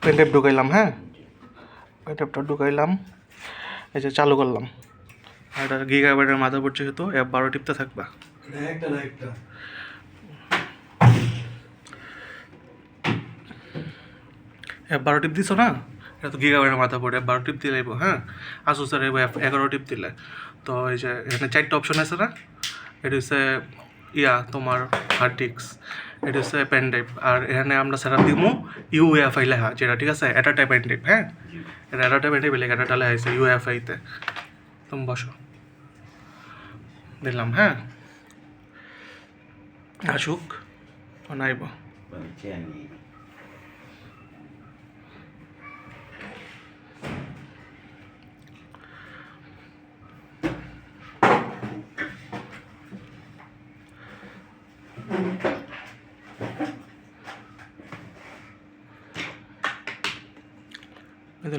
Pen drive ঢুকাইলাম, হ্যাঁ pen ড্রাইভটা ঢুকাইলাম, এই যে চালু করলাম। আর এটা গিগাবাইটের মাদারবোর্ড যেহেতু F12 টিপতে থাকবা। F12 টিপ দিছো না, এটা তো গিগাবাইটের মাদারবোর্ড, F12 টিপ দিলে হ্যাঁ। আসুসের F11 টিপ দিলে তো এই যে এখানে 4টা অপশন আছে না, এটা হচ্ছে তোমার হার্ড ডিস্ক, এটা হচ্ছে পেন ড্রাইভ। আর এখানে আমরা সেট আপ দিব UEFI লেখা, যেটা ঠিক আছে এটা টাইপ পেন ড্রাইভ, হ্যাঁ এটা টাইপ পেন ড্রাইভ লেখা, এটা লেখা আছে UEFI-তে। তুমি বসো, দিলাম, হ্যাঁ আসুক নাইব।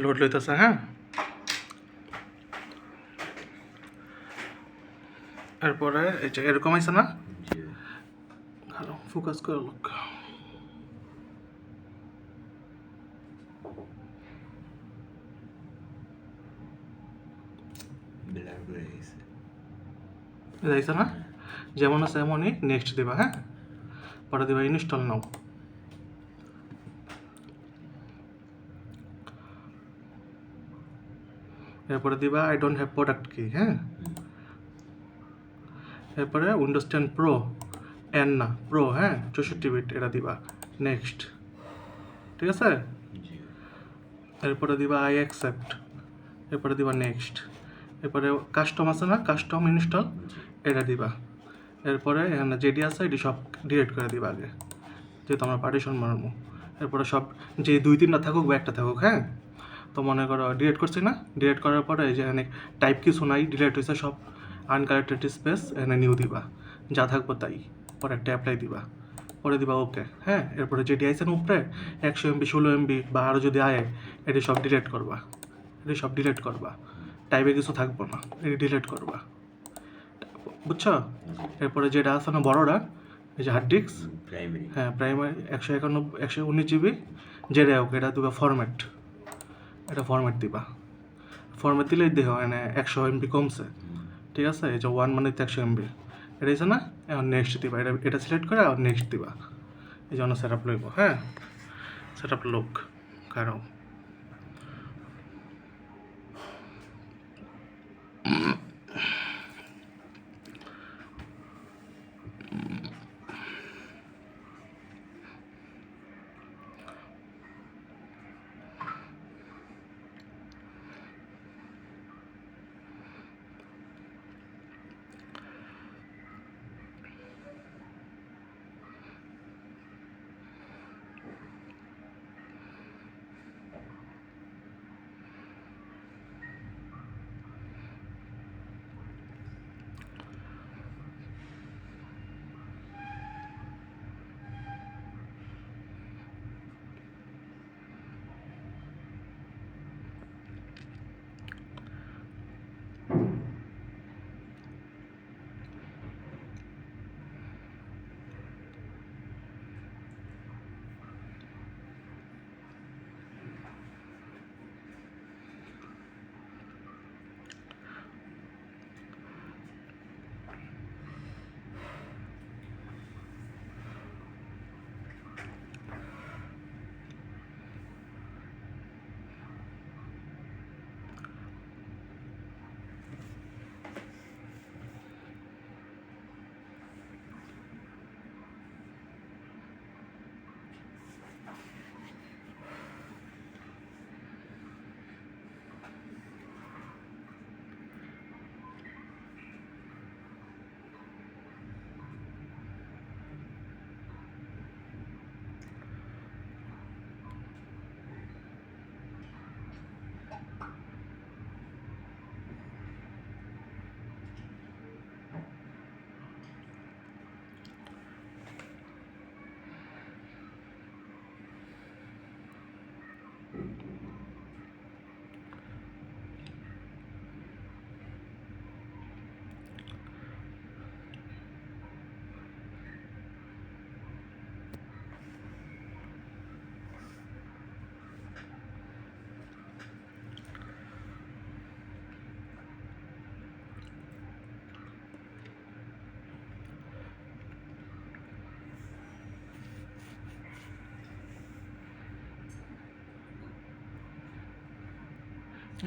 লোড লইতেছে, হ্যাঁ এরপরে এই যে এরকম আছে না, ভালো ফোকাস করে লোক। যাইছে না, যেমন আছে এমনই নেক্সট দিবা, হ্যাঁ পরে দিবা ইনস্টল নাও। এরপরে দিবা আই ডোন্ট হ্যাভ প্রোডাক্ট কি, হ্যাঁ এরপরে উইন্ডোজ 10 প্রো এন না প্রো, হ্যাঁ 64 বিট এটা দিবা নেক্সট, ঠিক আছে। এরপরে দিবা আই অ্যাকসেপ্ট, এরপরে দিবা নেক্সট, এরপরে কাস্টম আছে না কাস্টম ইনস্টল, এটা দিবা। এরপরে এখানে যেটি আছে এটি সব ডিলিট করে দিবা আগে, যেহেতু আমরা পার্টিশন মারবো। এরপরে সব যে 2-3টা থাকুক বা একটা থাকুক, হ্যাঁ তো মনে করো ডিলিট করছি না, ডিলিট করার পরে এই যে এখানে টাইপ কিছু নাই, ডিলিট হয়েছে সব, আনকারেক্টেড স্পেস এখানে নিউ দিবা, যা থাকবো তাই, পরে একটা অ্যাপ্লাই দিবা, পরে দিবা ওকে, হ্যাঁ এরপরে যেটি আইসেন উপরে 100 MB 16 MB বা আরও যদি আয় এটি সব ডিলিট করবা, এটি সব ডিলিট করবা, টাইপে কিছু থাকবো না, এটি ডিলিট করবা, বুঝছো। এরপরে যেটা আছে না বড়োটা, এই যে হার্ড ডিস্ক, হ্যাঁ প্রাইমারি 119 GB, যেটা হোক এটা দিবা ফরম্যাট, এটা ফরম্যাট দিবা, ফরম্যাট দিলেই দেখো মানে 100 MB কমছে, ঠিক আছে। এই যে 1 মানে 100 MB, এটা হচ্ছে না, এখন নেক্সট দিবা, এটা সিলেক্ট করে আর নেক্সট দিবা, এই জন্য সেট আপ লইব, হ্যাঁ সেট আপ লোক কারো।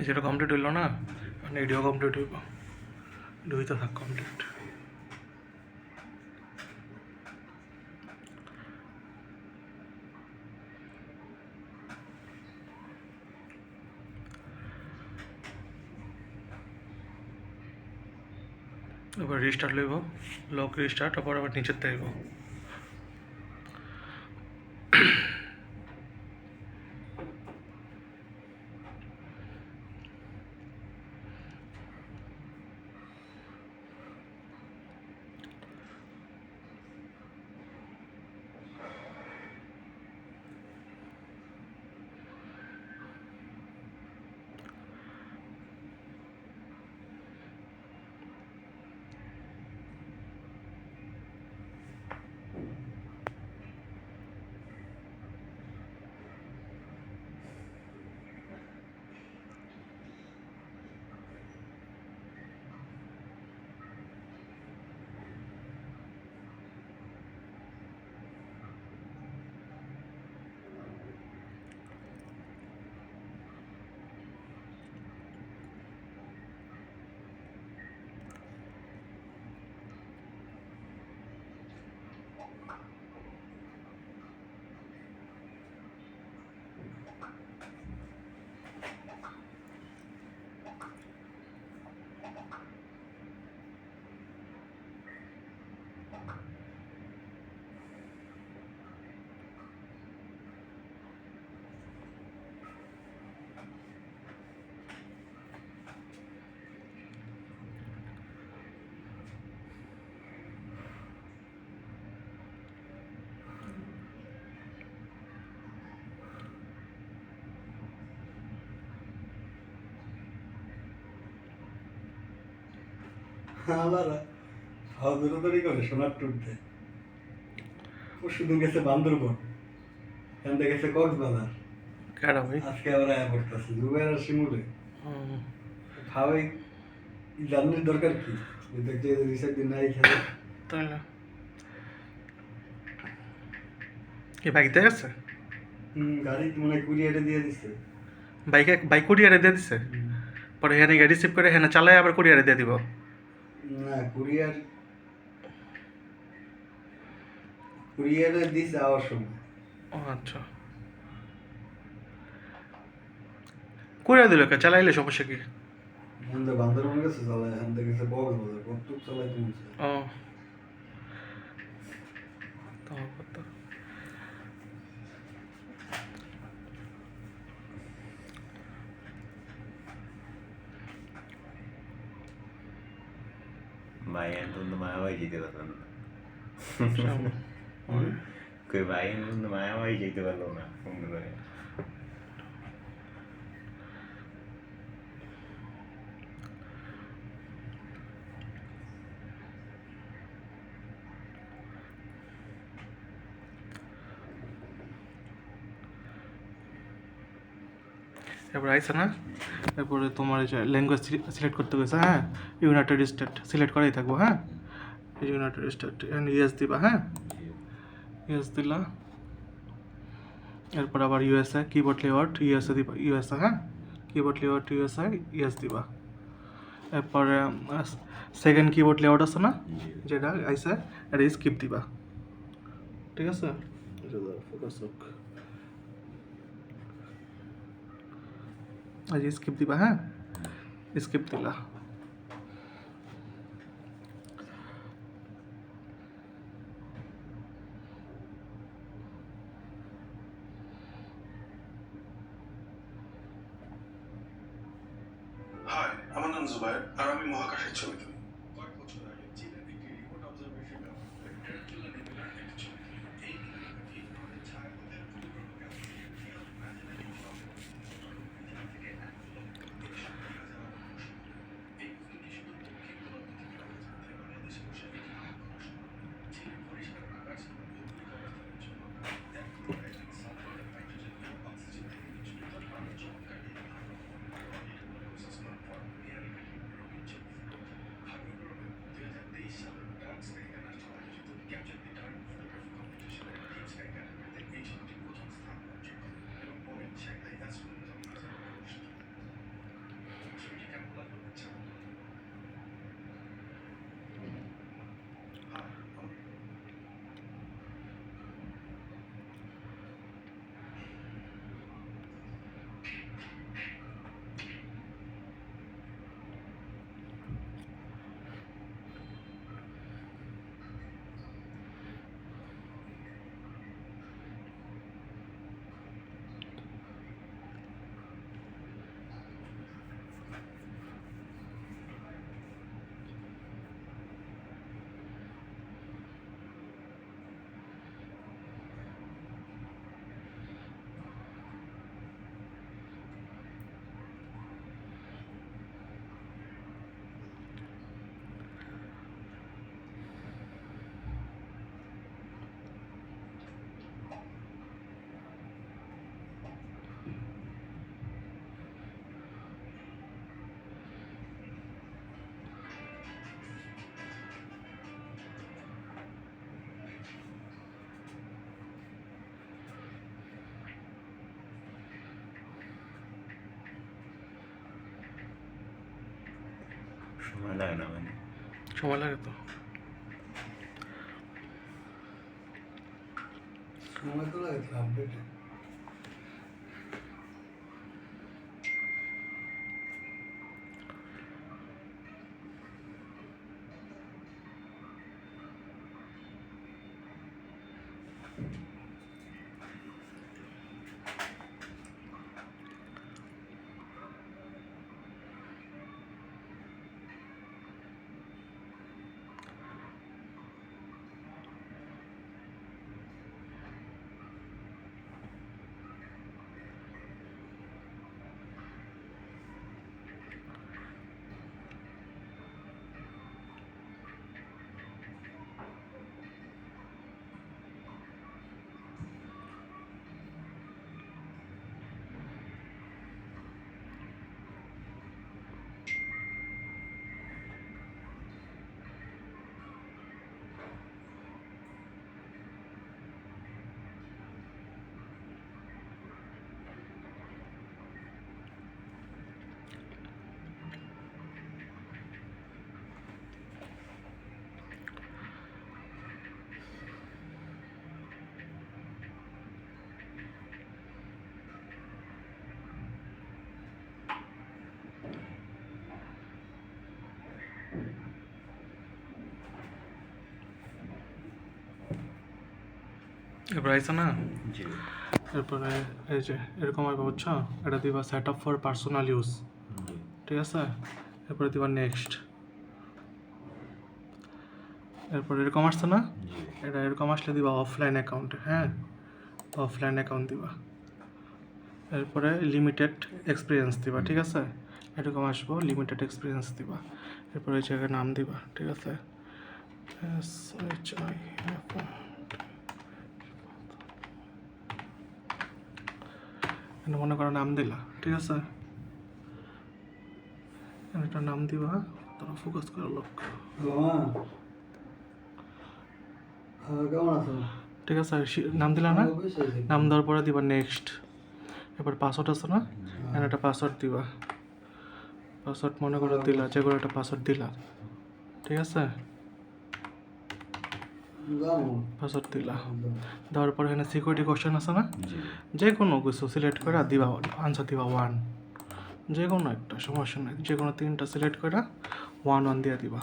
যেটা কমপ্লিট হইল না, মানে এডিও কমপ্লিট হইব, দুইটা থাক কমপ্লিট। এবার রিস্টার্ট লইব, লক রিস্টার্ট, তারপর আবার নিচের তাইব। আবার দৌড়াদৌড়ি করে সোনার টুটতে। পরশুদিন গেছে বান্দরবন, এখান থেকে গেছে কক্সবাজার, কেডা ভাই? আজকে আবার আয়া পড়তেছে জুবাইর আর শিমুলে। খাওয়াই জানার দরকার কি, দেখতে রিসেট দিন নাই খেলে। তাহলে কি বাইকতে গেছে? গাড়ি মনে হয় কুরিয়ারে দিয়ে দিচ্ছে। বাইক কুরিয়ারে দিয়ে দিছে, পরে এখানে গাড়ি রিসিভ করে এখানে চালায় আবার কুরিয়ারে দিয়ে দিব। না কুরিয়ারে দিস যাওয়ার সময়। ও আচ্ছা, কুরিয়ার দিল কে? চালাইলে সমস্যা কি? এখান থেকে বান্দরবন গেছে চালায়, এখান থেকে গেছে কক্সবাজার, কতটুক চালাই তুমি? ও তাও কথা। ভাই এখন তো মায়াবাই যেতে পারলাম না, কই ভাই এখন তো মায়াবাই যেতে পারলো না ফোন করে। এরপর আইসা না, এরপরে তোমার এই যে ল্যাঙ্গুয়েজ সিলেক্ট করতে গেছে, হ্যাঁ ইউনাইটেড স্টেট সিলেক্ট করাই থাকবো, হ্যাঁ ইউনাইটেড স্টেট এন্ড ইয়েস দিবা, হ্যাঁ ইয়েস দিলা। এরপর আবার ইউএসএ কিবোর্ড লেআউট ইউএসএ দিবা, ইউএসএ হ্যাঁ কিবোর্ড লেআউট ইউএসএ ইয়েস দিবা। এরপরে সেকেন্ড কিবোর্ড লেআউট আছে না, যেটা আইসে এটা স্কিপ দিবা, ঠিক আছে? ফোকাস হোক, আজ স্কিপ দিবা, হ্যাঁ স্কিপ দিলা। হাই, আমার নাম জুবায়ের আর আমি মহাকাশের ছবি তুলি। কয়েক বছর আগে চীনের একটি রিমোট অবজারভেশন ব্যবহার করে ক্যারকিউলা নেবুলার একটি ছবি তুলি। এই নেবুলাটি আমাদের ছায়াপথের পরিক্রমা ক্যাম্প থেকে ইমাজিনারি পৃথিবী থেকে 1,70,000 মানুষ। এই পৃথিবী শুধু দক্ষিণ গোলার্ধ থেকে কাগজ মধ্যে বাংলাদেশে বসে এটি লক্ষ্য সম্ভব। চীনের পরিষ্কার আকাশ ভৌগোলিক অবস্থানের জন্য দেখতে সালফার হাইড্রোজেন এবং অক্সিজেন থেকে কিছুটা চমৎকার এই সময় লাগে না মানে সময় লাগে তো। সময় তো লাগে আপডেটে। এরপর আইসা না, জি এরপরে এই যে এরকম আসবে বুঝছো, এটা দিবা set up for personal use, জি ঠিক আছে। এরপরে দিবা নেক্সট। এরপর এরকম আসছে না, জি এটা এরকম আসলে দিবা অফলাইন অ্যাকাউন্টে, হ্যাঁ অফলাইন অ্যাকাউন্ট দিবা। এরপরে লিমিটেড এক্সপিরিয়েন্স দিবা, ঠিক আছে। এরকম আসবো লিমিটেড এক্সপিরিয়েন্স দিবা। এরপরে এই জায়গায় নাম দিবা, ঠিক আছে। SHIF এটা মনে করো নাম দিলা, ঠিক আছে। এটা নাম দিবা, তোরা ফোকাস করো লোক, কেমন আছো? ঠিক আছে। নাম দিলা না, অবশ্যই। নাম দেওয়ার পরে দিবা নেক্সট। এবার পাসওয়ার্ড আছে না, এখানে একটা পাসওয়ার্ড দিবা। পাসওয়ার্ড মনে করে দিলা, যে কোনো একটা পাসওয়ার্ড দিলা, ঠিক আছে। পাসওয়ার্ড দিলা, দেওয়ার পরে এখানে সিকিউরিটি কোশ্চেন আছে না, জি যে কোনো কিছু সিলেক্ট করে দিবা, আনসার দিবা 1, যে কোনো একটা, সমস্যা নেই, যে কোনো 3টা সিলেক্ট করে 1 দিয়ে দিবা,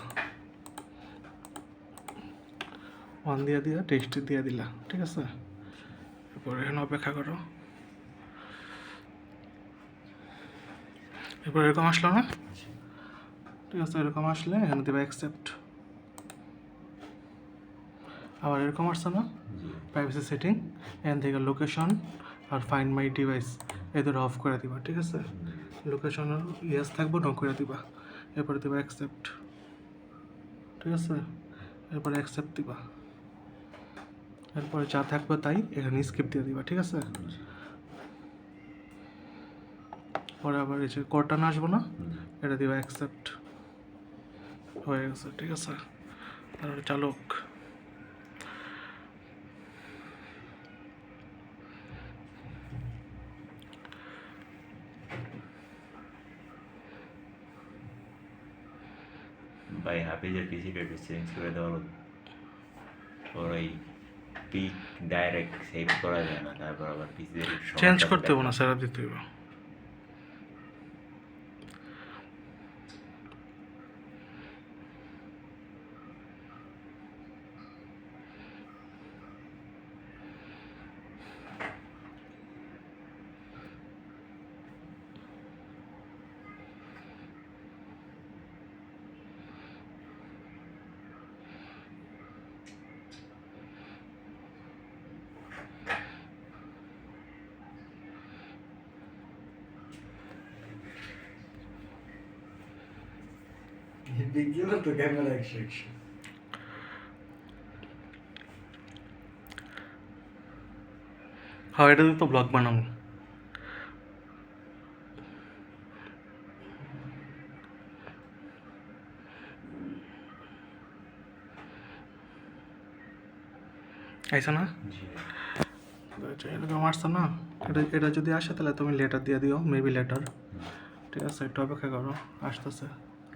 1 দিয়ে টেক্সট দিয়ে দিলা, ঠিক আছে। এরপর এখানে অপেক্ষা করো। এরপর এরকম আসলো না, ঠিক আছে। এরকম আসলে এখানে দিবা অ্যাকসেপ্ট। আবার এরকম আসছে না, জি প্রাইভেসি সেটিং, এখান থেকে লোকেশন আর ফাইন্ড মাই ডিভাইস এদের অফ করে দিবা, ঠিক আছে। লোকেশন ইয়েস থাকবো, নো করে দিবা। এরপরে দিবা অ্যাকসেপ্ট, ঠিক আছে। এরপরে অ্যাকসেপ্ট দিবা। এরপরে যা থাকবে তাই এখানে স্কিপ দিয়ে দিবা, ঠিক আছে। পরে আবার এই যে কোডটা না আসবো না, এটা দিবা অ্যাকসেপ্ট, হয়ে গেছে, ঠিক আছে। তারপরে চালক। ভাই হাফিজের পিসিটা একটু চেঞ্জ করে দেওয়া হলো। ওর ওই পিক ডাইরেক্ট সেভ করা যায় না, তারপর আবার পিসিদের চেঞ্জ করতে হবে না, সেরা দিতে হবে। পিক্সেলের তো ক্যামেরা 100 হ্যাঁ, এটা দিয়ে তো ব্লগ বানাবো। আইসা না? জি আচ্ছা, এরকম আসছে না? এটা যদি আসে তাহলে তুমি লেটার দিয়ে দিও, মেবি লেটার। ঠিক আছে, একটু অপেক্ষা করো, আসতেছে,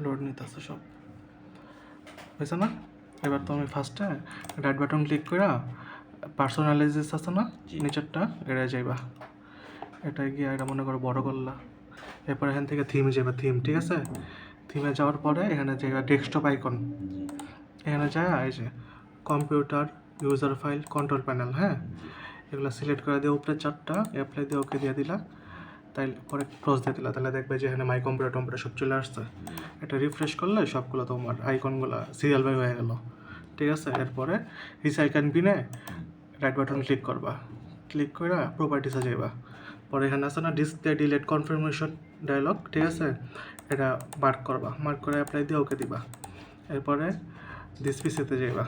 লোড নিতেছে সব। হয়েছে না? এবার তুমি ফার্স্টে রাইট বাটন ক্লিক করে পার্সোনালাইজিস আছে না জি। নিচেরটা, এটা যাইবা। এটা গিয়ে এটা মনে করো বড় করলা। এরপর এখান থেকে থিমে যাবে, থিম, ঠিক আছে? থিমে যাওয়ার পরে এখানে যাইবা ডেস্কটপ আইকন। জি এখানে যায় এই যে computer, user file, control panel, হ্যাঁ, এগুলো সিলেক্ট করে দিয়ে উপরে চারটা অ্যাপ্লাই দিয়ে ওকে দিয়ে দিলা। তাই পরে ক্লোজ দিয়ে দিলা, তাহলে দেখবে যে এখানে মাই কম্পিউটার টম্পিউটার সব চলে আসছে। এটা রিফ্রেশ করলে সবগুলো তোমার আইকনগুলো সিরিয়াল বাই হয়ে গেল। ঠিক আছে, এরপরে রিসাইকেল পিনে রাইট বাটন ক্লিক করবা, ক্লিক করে প্রপার্টিসে যাইবা। পরে এখানে আছে না ডিসপ্লে ডিলেট কনফার্মেশন ডায়লগ, ঠিক আছে? এটা মার্ক করবা, মার্ক করে অ্যাপ্লাই দিয়ে ওকে দিবা। এরপরে দিস পিসিতে যাইবা,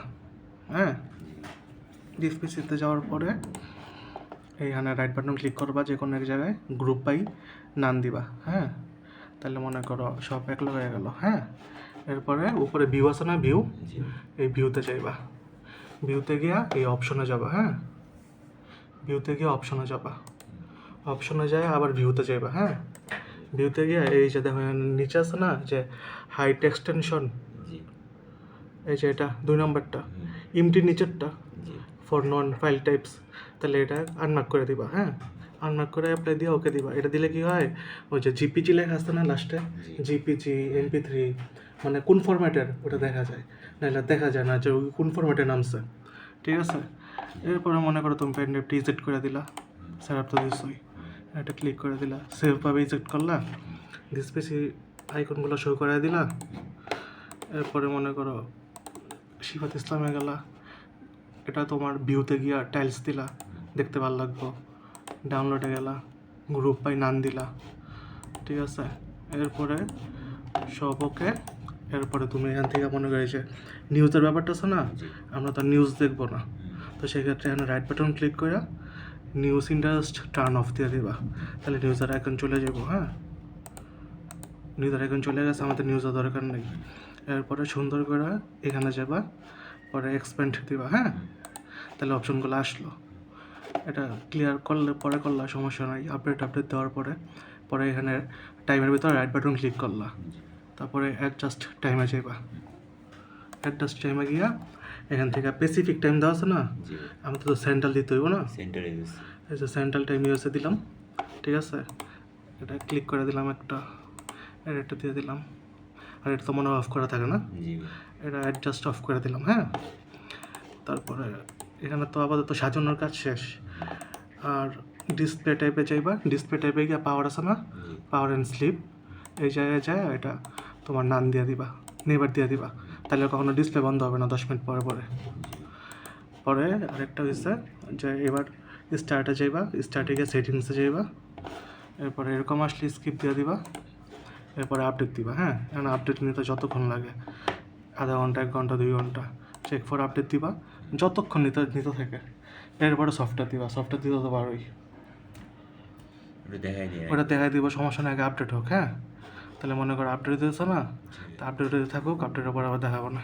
হ্যাঁ, দিস পিসিতে যাওয়ার পরে এইখানে রাইট বাটন ক্লিক করবা, যে কোনো এক জায়গায় গ্রুপ বাই নাম দিবা, হ্যাঁ, তাহলে মনে করো সব এক লগ হয়ে গেল, হ্যাঁ। এরপরে উপরে ভিউ আছে না, ভিউ, জি এই ভিউতে যাইবা, ভিউতে গিয়া এই অপশনে যাবা, হ্যাঁ, ভিউতে গিয়ে অপশনে যাবা, অপশনে যায় আবার ভিউতে যাইবা, হ্যাঁ, ভিউতে গিয়ে এই যে দেখো এখানে নিচে আছে না যে হাইট এক্সটেনশন, জি এই যে এটা 2 নম্বরটা, ইমটি নিচেরটা G for non file types, তাহলে এটা আনমার্ক করে দিবা, হ্যাঁ, আনমার্ক করে অ্যাপ্লাই দিয়ে ওকে দিবা। এটা দিলে কি হয়, ওই যে জিপিজি লেখা আছে না লাস্টে, জিপিজি, MP3, মানে কোন ফরম্যাটের ওটা দেখা যায়, নাহলে দেখা যায় না যে ওই কোন ফরম্যাটে নামছে, ঠিক আছে? এরপরে মনে করো তুমি পেন ড্রাইভটি ইজেক্ট করে দিলা, সেট আপ তো দিচ্ছই, এটা ক্লিক করে দিলা, সেভভাবে ইজেক্ট করলা, ডিসপিসি আইকনগুলো শো করে দিলা। এরপরে মনে করো শিফাত ইসলামে গেলা, এটা তোমার ভিউতে গিয়া টাইলস দিলা, দেখতে ভালো লাগবো। ডাউনলোডে গেলা, গ্রুপ বাই নাম দিলা, ঠিক আছে? এরপরে সব ওকে। এরপরে তুমি এখান থেকে মনে করি যে নিউজের ব্যাপারটা আছে না, আমরা তো নিউজ দেখবো না, তো সেক্ষেত্রে এখানে রাইট বাটন ক্লিক করে নিউজ ইন্টারেস্ট টার্ন অফ দিয়ে দিবা, তাহলে নিউজের আইকন চলে যাবো, হ্যাঁ, নিউজের আইকন চলে গেছে, আমাদের নিউজের দরকার নেই। এরপরে সুন্দর করে এখানে যাবা, পরে এক্সপ্যান্ড দিবা, হ্যাঁ, তাহলে অপশনগুলো আসলো। এটা ক্লিয়ার করলে পরে করলা সমস্যা নাই, আপডেট দেওয়ার পরে পরে এখানে টাইমের ভিতরে রাইট বাটন ক্লিক করলা, তারপরে অ্যাডজাস্ট টাইমে যাইবা, অ্যাডজাস্ট টাইমে গিয়া এখান থেকে স্পেসিফিক টাইম দেওয়া আছে না, জি আমাদের তো সেন্ট্রাল দিতে হইব না, সেন্টারে ইউজ এই যে সেন্ট্রাল টাইম ইউএসএ দিলাম, ঠিক আছে? এটা ক্লিক করে দিলাম, একটা এটা দিয়ে দিলাম, আর এটা তো মনে অফ করা থাকে না, জি এটা অ্যাডজাস্ট অফ করে দিলাম, হ্যাঁ। তারপরে এখানে তো আপাতত সাজানোর কাজ শেষ। আর ডিসপ্লে টাইপে যাইবা, ডিসপ্লে টাইপে গিয়ে পাওয়ার আছে না, জি পাওয়ার অ্যান্ড স্লিপ, এই জায়গায় যায় এটা তোমার নাম দিয়ে দিবা, নেবার দিয়ে দিবা, তাহলে কখনো ডিসপ্লে বন্ধ হবে না 10 মিনিট পরে পরে। পরে আরেকটা হয়েছে যে এবার স্টার্টে যাইবা, স্টার্টে গিয়ে সেটিংসে যাইবা, এরপরে এরকম আসলে স্কিপ দিয়ে দিবা, এরপরে আপডেট দিবা, হ্যাঁ, এখন আপডেট নিতে যতক্ষণ লাগে, আধা ঘন্টা, 1 ঘন্টা, 2 ঘন্টা, চেক ফর আপডেট দিবা, যতক্ষণ নিতে থাকে। এরপরে সফটওয়্যার দিবা, সফটওয়্যার দিতে তো পারোই, ওটা দেখাই দিয়ে ওটা দেখাই দিব, সমস্যা নেই, আগে আপডেট হোক, হ্যাঁ। তাহলে মনে করো আপডেট দিতেছে না, তা আপডেট থাকুক, আপডেটের পর আবার দেখাবো না।